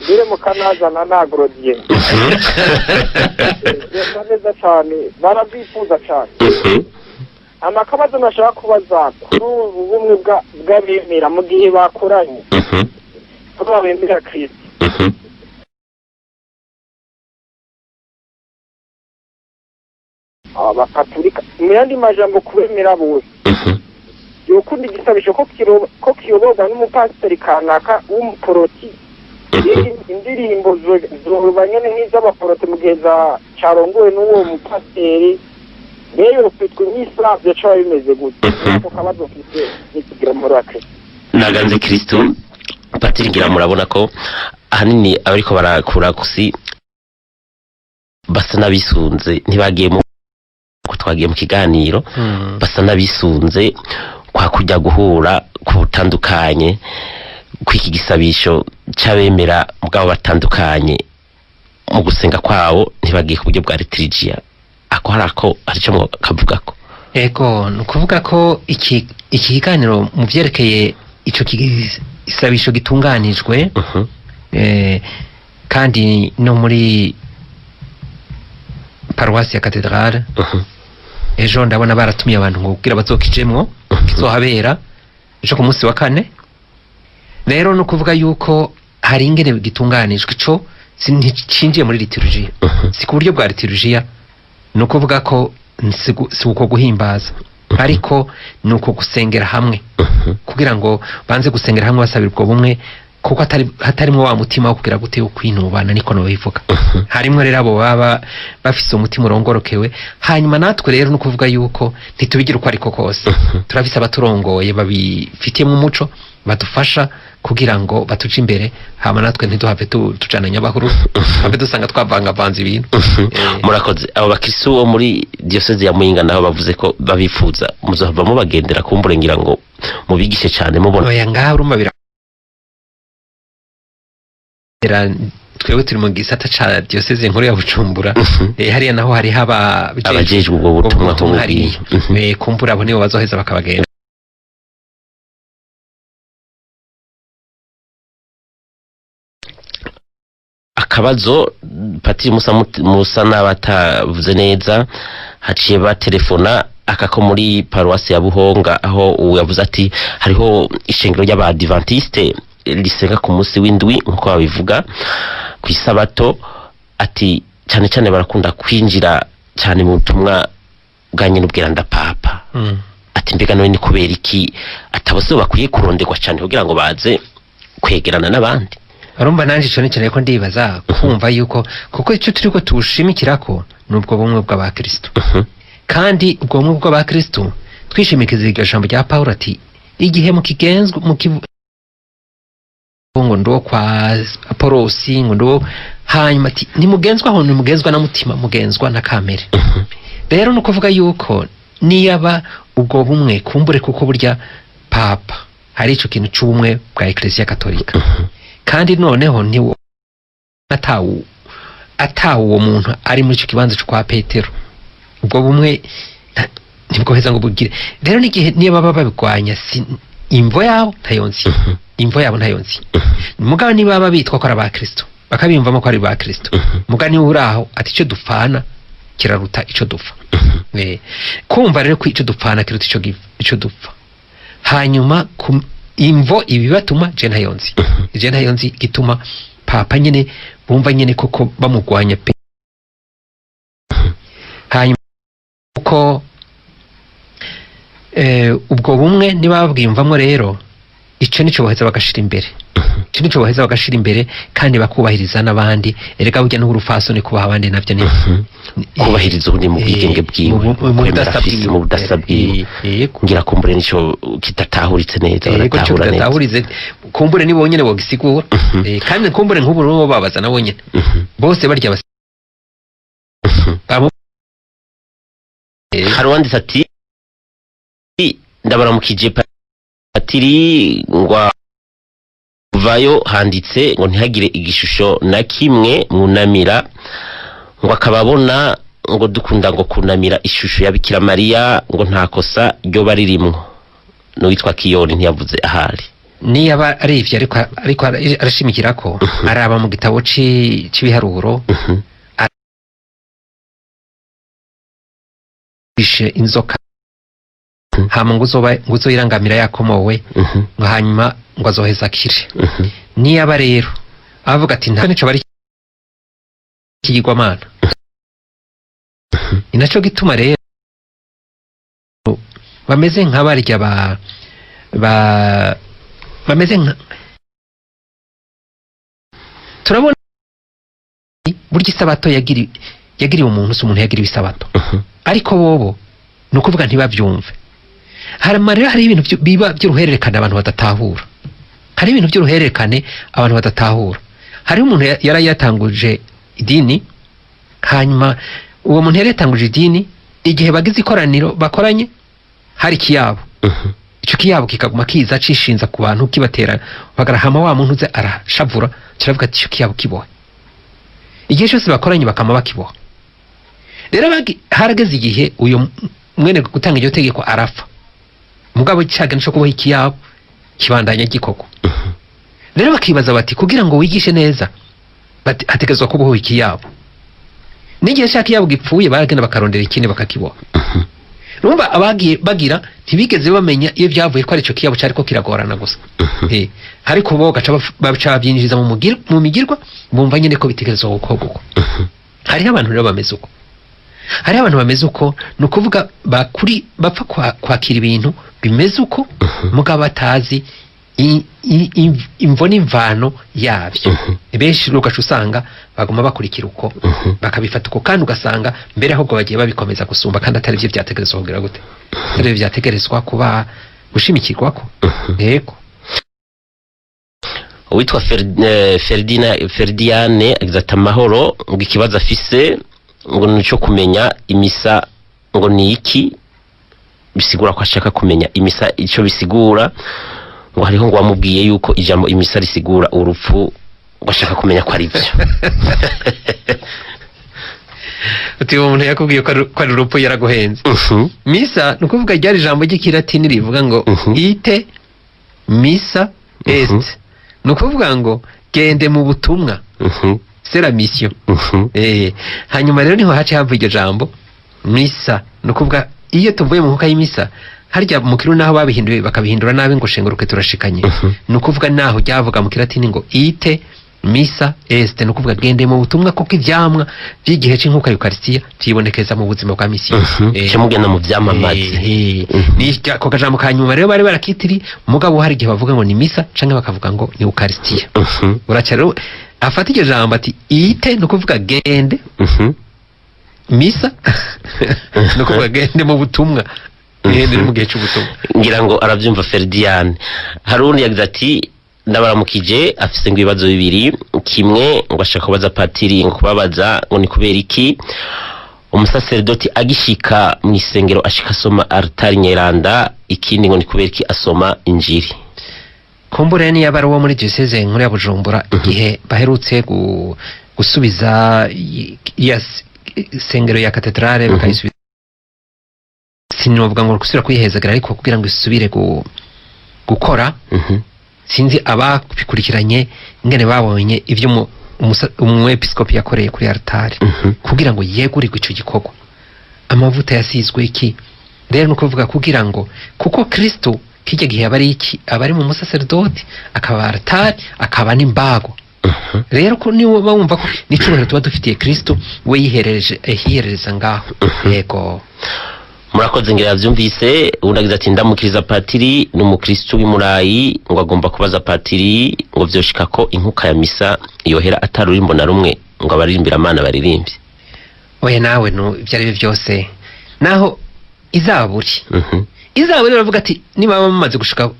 bire mukanazana nagrodiye neza cyane barabyifuza cyane amakabazo nashaka kubaza kuri ubu bumwe bw'abemera mu gihe bakoranye kuri abemera Kristu abakatolika mu yandi majambo kubemera bose yokunda igisabisho ko kiyoborwa n'umupasiteri kanaka w'umuporoti indirimbo zorubanye nk'iz'abaporoti mu gihe carongowe n'uwo mupasiteri rero kwitwa n'Islam byaca bimeze gute ko kabazo kise n'ikigira murake naganze Kristu Padiri ngira murabona ko ahanini abariko barakura kusi basa nabisunze ntibagiye mu twagiye mu kiganiro basa nabisunze kwa kujya guhura ku butandukanye kwiki gisabisho cyabemera mugabo batandukanye mu gusenga kwabo ntibagiye ku buryo bwa liturgia ako harako arico kavuga ko ego nukuvuga ko iki kiganiro mu byerekeye ico isabisho gitunganijwe kandi no muri paruwasi ya katedrale ejo ndabona baratumiye abantu ngo kugira bazokijemwo kizohabera ejo ku munsi wa 4 rero no kuvuga yuko hari ingene gitunganijwe ico sincinjiye muri liturgia si ku buryo bwa liturgia no kuvuga ko si uko guhimbaza ariko nuko gusengera hamwe kugira ngo banze gusengera hamwe basabira ubwo bumwe kuko hatarimo wa mutima wo kugira gute ukwinubana niko no bivuga harimo rero abo baba bafise umutima urongorokewe hanyuma natwe rero no kuvuga yuko ntitubigira uko ariko kose turafise abaturongoye babifitiye mu muco badufasha kugira ngo batuje imbere hama natwe ntiduhave tujana nyabahuru habe dusanga twavangavanze ibintu murakoze abo bakristo bo muri diocese ya Muyinga naho bavuze ko babifuza muzava mu bagendera kumburengira ngo mubigishe cyane mubona oya ngaho urumva twebwe turi mu gisata ca diocese nkuru ya Bujumbura hariya naho hari haba abajejwe ubwo butumwa hari kumbura abo nibo bazoheza bakabagenda akabazo Padiri Musa n'abatavuze neza haciye batelefona akako muri paruwasi ya Buhonga aho uyavuze ati hariho ishengero y'Abadventiste lisenga ku munsi w'indwi nkuko babivuga ku isabato ati cyane cyane barakunda kwinjira cyane mu butumwa bwanye n'ubwiranda papa ati mbega none ni kubera iki atabose bakwiye kuronderwa cyane kugira ngo baze kwegerana n'abandi arumva nanje ico nikeneye ko ndibaza kumva yuko kuko ico turiko tushimikirako nubwo bumwe bw'Abakristu kandi ubwo bumwe bw'Abakristu twishimikiza iryo jambo rya Paulo ati igihe mukigenzwe ngo ndo kwa Apolosi ngo ndo hanyuma ati nimugenzwa aho nimugenzwa na mutima mugenzwa na kamere rero no kuvuga yuko niyaba ubwo bumwe kumbure kuko burya papa hari ico kintu c'ubumwe bwa Ecclesia Katolika kandi noneho ni atawo muntu ari muri ico kibanza cyo kwa Petero ubwo bumwe nibwo heza ngo bugire rero nigihe niyo baba babigwanya imvo yabo ntayonsi mugabo niba baba bitwa ko ari Abakristo bakabimvamo ko ari Bakristo mugabo ni uraho ati cyo dupfana kiraruta ico dupfa. Kumva rero ko ico dupfana kiruta ico dupfa. Hanyuma imvo ibibatuma je ntayo nzi gituma papa nyene bumva nyene koko bamugwanya pe. Hanyuma uko ubwo bumwe niba babwiyumvamwo rero ico nico boheza bagashira imbere. Ico nico boheza bagashira imbere kandi bakubahiriza n'abandi. Erega burya n'urufasoni kubaha abandi navyo ni kubahiriza ubundi mu bwigenge bwiwe mu budasabwiwe. Ngira kumbure nico kitatahuritse neza baratahura neza. Kitahurize kumbure ni bonyene bogisigura. Kandi kumbure nk'ubu no babaza na bonyene. Bose barya basi. Harwanditse ati ndabaramukije Padiri ngwa vayo handitse ngo ntihagire igishusho na kimwe munamira ngo akababona ngo dukunda ngo kunamira ishusho ya Bikira Mariya ngo nta kosa ryo baririmwo no witwa Kiyoni ntiyavuze ahari ni aba ari ivyo ariko arashimikira ko araba mu gitabo c'ibiharuro bishe inzoka hama nguzo irangamira yakomowe ngo hanyuma ngo azoheza kire. Ni aba rero avuga ati nta nico bari kigwamana. Inaco gituma rero bameze nk'abarya bameze nka turabona burya isabato yagiriwe umuntu yagiriwe isabato ariko bobo nukuvuga ntibavyumve. Hari ibintu biba by'uruhererekane abantu badatahura. Hari ibintu by'uruhererekane abantu badatahura. Hari umuntu yatanguje idini hanyuma uwo muntu yatanguje idini igihe bagize ikoraniro bakoranye hari kiyabo. Ico kiyabo kikaguma kiza cishinza ku bantu kibatera bagarahama wa muntu ze arashavura kiravuga ati ico kiyabo kibohe. Igihe cyose bakoranye bakama bakiboha. Rero harageze igihe uyo mwene gutanga iryo tegeko arafa. Mugabo cyaga nico kuboha ikiyabo kibandanya gikoko. Rero bakibaza bati kugira ngo wigishe neza bati hategezwa kuboha ikiyabo. N'igihe cyaka yabo gipfuye baragenda bakarondera ikindi bakakiboha. Numva abagiye bagira ntibigeze bamenya iyo byavuye ko ari cyo kiyabo cyari ko kiragorana gusa. Ariko bo gaca babyinjiriza mu migirwa bumva nyene ko bitegerezwa gukorwa. Hari abantu rero bameze uko. Hari abantu bameze uko nukuvuga bakuri bapfa kwakira ibintu bimeze uko mugabo batazi imvo n'imvano yabyo. Benshi rugaca usanga baguma bakurikira uko bakabifata uko kandi ugasanga mbere ahubwo bagiye babikomeza gusumba kandi atari byo byategerezwa kugira gute. Atari byo byategerezwa kuba gushimikirwa ko. Yego. Witwa Ferdiane exata amahoro ngo ikibazo afise ngo nico kumenya imisa ngo ni iki bisigura ko ashaka kumenya imisa ico bisigura ngo hariho ngo wamubwiye yuko ijambo imisa risigura urupfu ngo ashaka kumenya ko ari byo. Uti umuntu yakubwiye ko ari urupfu yaraguhenze. Misa nukuvuga ryari ijambo ry'ikilatini rivuga ngo ite misa est. Nukuvuga ngo gende mu butumwa. C'est la mission. Hanyuma rero niho hace hava iryo jambo misa. Nukuvuga iyo tuvuye mu nkuka y'imisa harya mu kirundi naho babihinduye bakabihindura nabi ngo shenguruke turashikanye. Nukuvuga naho ryavuga mu kilatini ngo ite misa est. Nukuvuga gende mu butumwa kuko ivyamwa by'igihe c'inkuka y'Ukaristiya vyibonekeza mu buzima bwa misi. Mugenda mu vyamamazi. Ni ko kajambo kanyuma rero bari barakitiri mugabo hari igihe bavuga ngo ni misa canke bakavuga ngo ni Ukaristiya. Uraca rero afata iryo jambo ati ite nukuvuga gende misa nukuvuga gende mu butumwa gende mu gihe c'ubutumwa. Ngira ngo aravyumva Ferdiane. Harundi yagize ati ndabaramukije afise ngo ibibazo bibiri kimwe ngo ashaka kubaza Padiri ngo kubabaza ngo ni kubera iki umusaserdoti agishika mu isengero ashika soma altari nyeranda ikindi ngo ni kubera iki asoma injiri. Kumbure ni yabari wo muri diocese nkuru ya Bujumbura igihe baherutse gusubiza sengero ya katedrale bakayisubiza. Sinovuga ngo kusubira kwihezagira ariko kugira ngo isubire gukora. Sinzi ababikurikiranye ingene babonye ivyo umwepiskopi yakoreye kuri altare kugira ngo yegurirwe ico gikorwa. Amavuta yasizwe iki rero nuko vuga kugira ngo kuko Kristu kijya gihe abari mu musaseridoti akaba altare akaba n'imbago. Rero ko niwo bumva ko nicubahiro tuba dufitiye Kristu we yiherereza ngaho. Yego murakoze ngira yavyumvise. Unagize ati ndamukiriza Padiri n'umukristu w'imurayi ngo agomba kubaza Padiri ngo vyoshika ko inkuka ya misa yohera atarurimbo na rumwe ngo abaririmbira Imana baririmbye. Oya nawe no ivyari byose naho izaburi izaburi baravuga ati niba bamaze gushika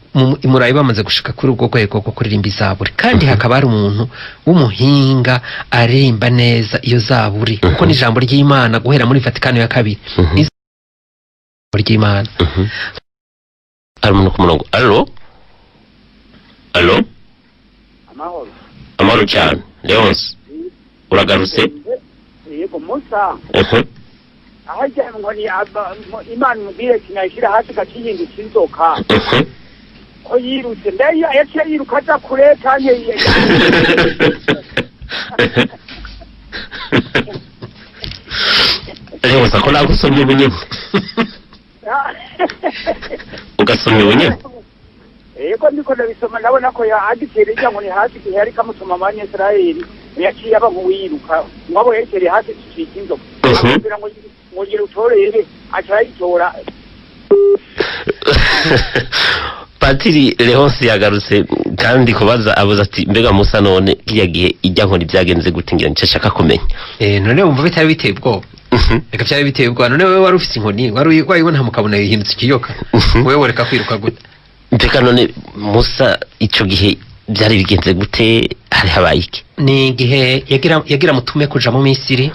imurayi bamaze gushika kuri ubwo rwego rwo kuririmba izaburi kandi hakaba ari umuntu w'umuhinga arimba neza iyo zaburi kuko ni ijambo ry'Imana guhera muri Vatikano ya kabiri ry'Imana. Ari umuntu ku murongo. Allo amahoro cyane Leonce uragarutse. Yego Musa ahajya ngo ni Imana mubire kinashira hasi kakihinda kinzoka ko yirutse ndaya yaciye yiruka aja kure kanye Leonce ko nagusomye bunye ugasomye bunye. Yego ndiko ndabisoma ndabona ko yagitereye ngo ni hasi gihe ari kamusoma amanye Israeli yaciye aba nk'uwiruka ngabo yerekeye hasi cikinzo kugira ngo ngire utorere acayitora. Padiri Leonce yagarutse kandi kubaza abuza ati mbega Musa none kiya gihe ijya nkoni byagenze gute ngira nshaka kumenya. None wumva bitari biteye ubwoba. Reka byari biteye ubwoba. None wewe wari ufite inkoni wari wayibona mukabona yihindutse ikiyoka wewe woreka kwiruka gute. Mbega none Musa ico gihe byari bigenze gute hari habaye iki? Ni gihe yagira mutume kuja mu Misiri.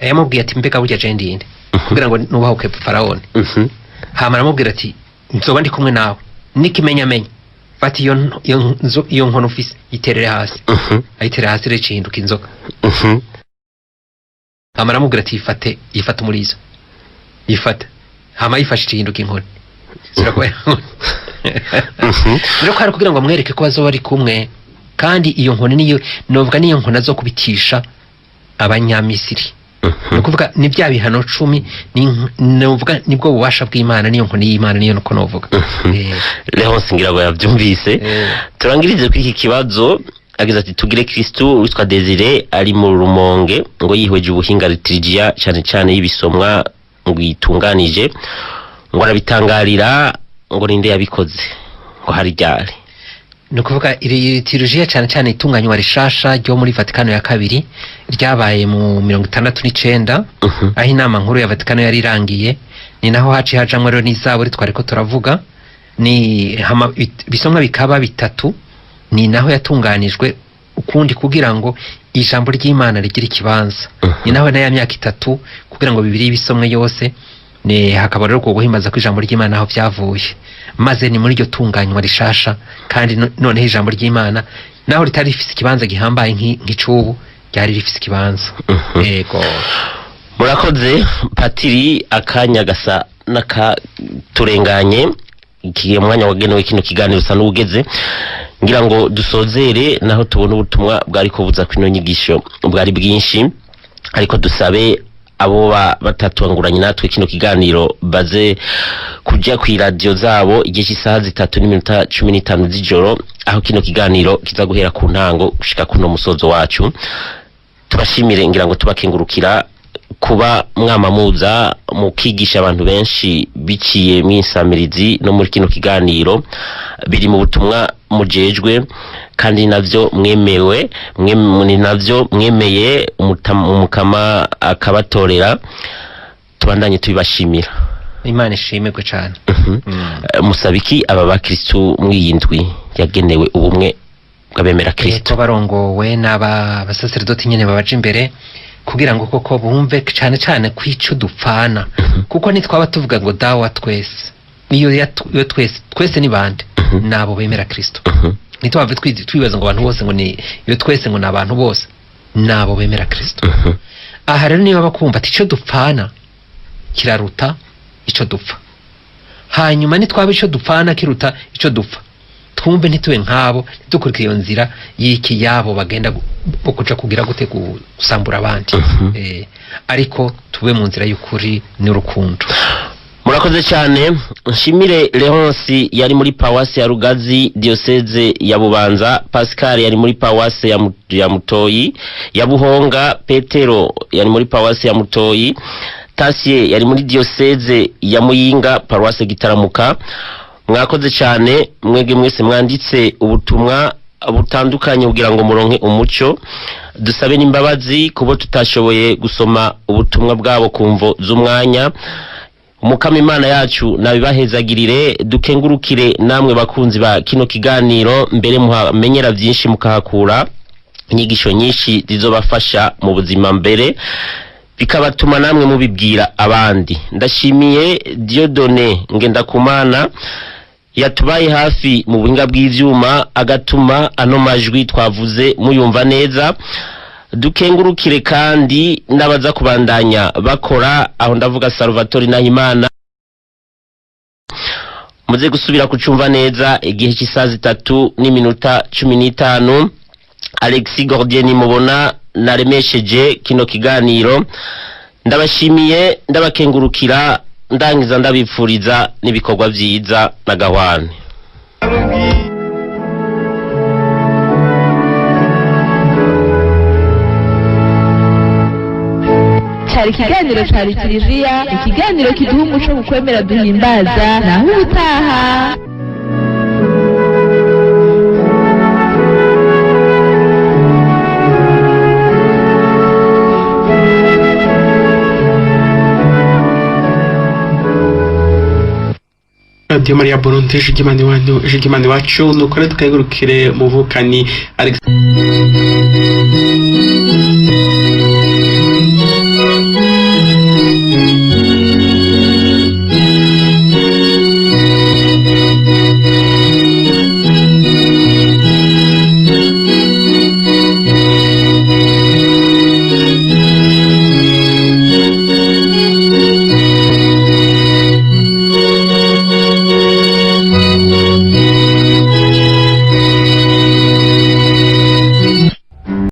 Yamubwiye ati mbega burya je ndinde kugira ngo nubahuke Faraone. Hama aramubwira ati nzoba ndi kumwe nawe nikimenyamenya fati iyo nkono ufise yiterere hasi. Ayiterere hasi rero ihinduka inzoka. Hama aramubwira ati yifate umurizo yifate hama yifashe ihinduka inkoni. Rero kwari kugira ngo amwereke ko bazoba ari kumwe kandi iyo nkoni niyo novuga niyo nkoni zo kubitisha abanyamisiri. Nukuvuga ni bya bihano 10 novuga nibwo bubasha bw'Imana niyo nkoni y'Imana niyo nuko novuga. Leonce ngira ngo yavyumvise. Turangirize kwiki kibazo agize ati tugire Kristu witwa Desire ari mu Rumonge ngo yihweje ubuhinga liturgia cyane cyane y'ibisomwa ngo yitunganije ngo arabitangarira ngo ninde yabikoze ngo hari ryari. Nukuvuga iri liturgia cyane cyane itunganywa rishasha ryo muri Vatikano ya kabiri ryabaye mu 69 aho inama nkuru ya Vatikano yari irangiye ni naho haci hajamwe rero n'izaburi twariko turavuga ni bisomwa bikaba bitatu ni naho yatunganijwe ukundi kugira ngo ijambo ry'Imana rigire ikibanza. Ni naho na ya myaka 3 kugira ngo bibiri bisomwe yose ni hakaba rero ko guhimbaza ko ijambo ry'Imana aho byavuye maze ni muri ryo tunganywa rishasha kandi none ijambo ry'Imana naho ritari rifise ikibanza gihambaye nk'icubu ryari rifise ikibanza. Yego murakoze Padiri akanya gasa naka turenganye ikiye mwanya wagenewe kino kiganiro sa n'ugeze ngira ngo dusozere naho tubona ubutumwa bwari kubuza kwino nyigisho bwari bwinshi ariko dusabe abo batatwanguranye natwe kino kiganiro baze kujya ku radio zabo igihe cy'isaha 3:15 z'ijoro aho kino kiganiro kiza guhera ku ntango gushika kuno musozo wacu. Tubashimire ngira ngo tubakengurukira kuba mwamamuza mukigisha abantu benshi biciye mwinsamirizi no muri kino kiganiro biri mu butumwa mujejwe kandi navyo mwemewe navyo mwemeye umukama akabatorera. Tubandanye tubibashimira. Imana ishimirwe cyane. Musabiki Abakristu mwiyindwi yagenewe ubumwe bw'abemera Kristu barongowe n'abasaserdoti nyene babaje imbere kugira ngo koko bumve cyane cyane kwico dupfana kuko nitwaba tuvuga ngo dawa twese iyo twese ni bande nabo bemera Kristo. Nitwave twibaza ngo abantu bose ngo ni iyo twese ngo nabantu bose nabo bemera Kristo. Aha rero niba bakumva ati ico dupfana kiraruta ico dupfa hanyuma nitwaba ico dupfana kiruta ico dupfa twumve ntitube nkabo dukurikira iyo nzira y'iki yabo bagenda kuja kugira gute gusambura abandi ariko tube mu nzira y'ukuri n'urukundo. Murakoze cyane. Nshimire Leonce yari muri Pawase ya Rugazi diocese ya Bubanza, Pascal yari muri Pawase ya Mutoyi, ya Buhonga, Petero yari muri Pawase ya Mutoyi, Tasie yari muri diocese ya Muyinga Paroisse Gitaramuka. Mwakoze cyane mwege mwese mwanditse ubutumwa butandukanye kugira ngo muronke umuco. Dusabe n'imbabazi kubo tutashoboye gusoma ubutumwa bwabo kumvo z'umwanya. Umukama Imana yacu nabibahezagirire, dukengurukire namwe bakunzi ba kino kiganiro, mbere muhamenyera byinshi mukahakura inyigisho nyinshi zizobafasha mu buzima mbere bikabatuma namwe mubibwira abandi. Ndashimiye Dieudonné Ngendakumana yatubaye hafi mu buhinga bw'ivyuma agatuma ano majwi twavuze muyumva neza. Dukengurukire kandi n'abaza kubandanya bakora aho ndavuga Salvatore Nahimana, muze gusubira kucumva neza igihe cy'isaha 3:15. Alexis Gordien mubona naremesheje kino kiganiro. Ndabashimiye, ndabakengurukira, ndangiza ndabipfuriza n'ibikorwa byiza na gahwane. Cyari kiganiro cyari Kiliziya, ikiganiro kiduha umuco mu kwemera duhimbaza, naho ubutaha. Radio Maria Burundi, Jigimani wacu nukore tukayegurukire mu vukani Alex